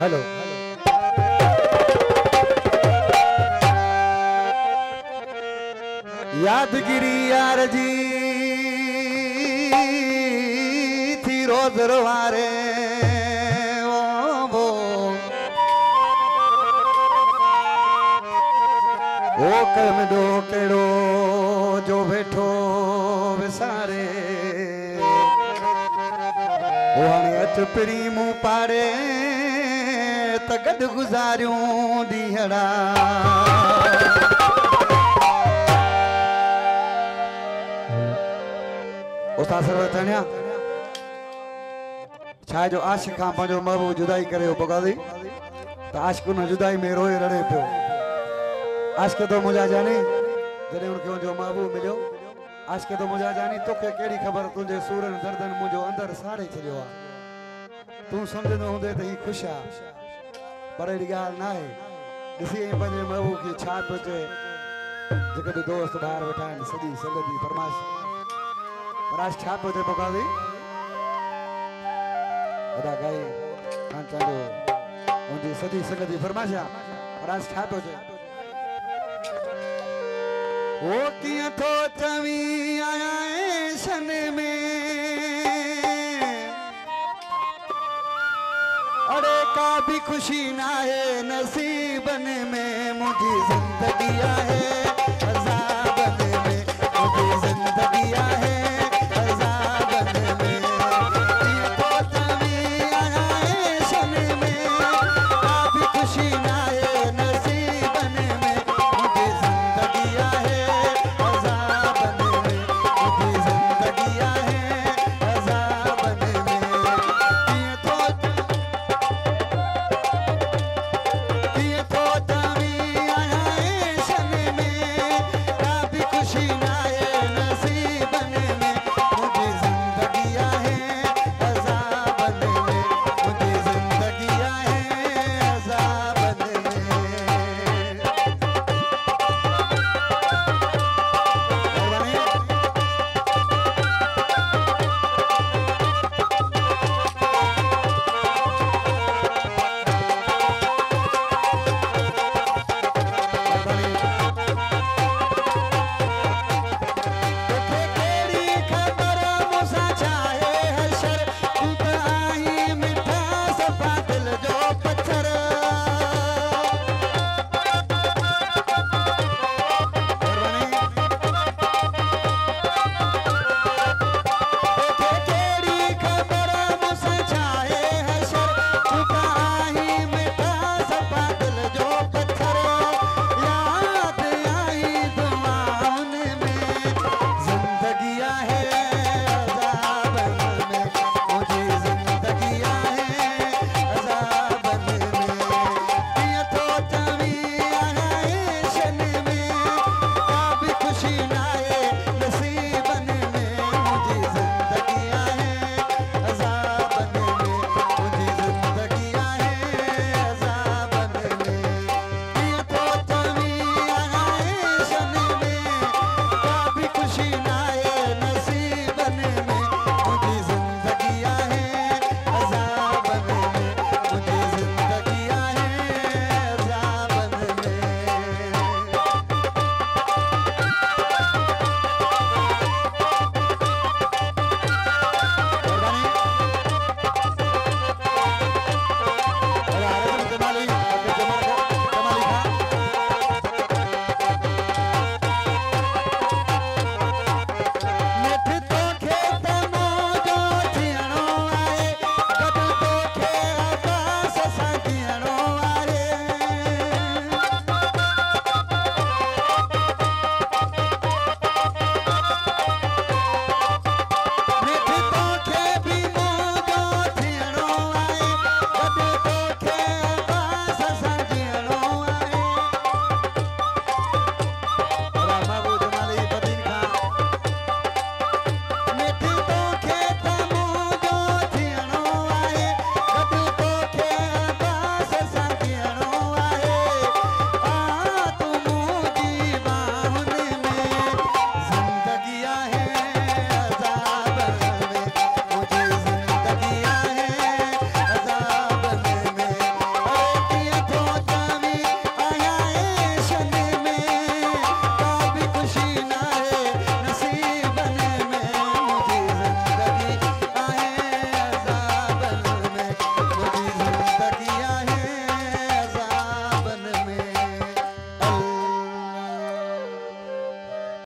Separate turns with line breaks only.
hello यादगिरी यार जी थी रोज रवारे ओ कर्म दो केड़ो जो बैठो विसारे ओ हाणे अच पिरी मूं पाड़े त गॾु गुज़ारियूं ॾींहड़ा उस्ताद सरवतनिया छा जो आशिक़ खां पंहिंजो महबूब जुदाई करे हो बगादी त आशिक़ उन जुदाई में रोए रड़े पियो आशिक़ तो मुझा जानी जॾहिं उनखे उनजो महबूब मिलियो आशिक़ तो मुझा जानी तोखे कहिड़ी ख़बर तुंहिंजे सूरनि दर्दनि मुंहिंजो अंदरि साड़े छॾियो आहे तूं सम्झंदो हूंदे त ही ख़ुशि आहे पर अहिड़ी ॻाल्हि न आहे ॾिसी पंहिंजे महबूब खे छा पियो चए जेके बि दोस्त ॿाहिरि वेठा आहिनि सॼी संगति फरमाइश पर आज छा पियो चए बगादी अदा गाई खान चांडो उनजी सॼी संगति फरमाइश आहे पर आज छा पियो चए वो किया तो चवी आया शन में अरे का भी खुशी ना है नसीबन में मुझे जिंदगी है अज़ाबन में मुझे जिंदगी है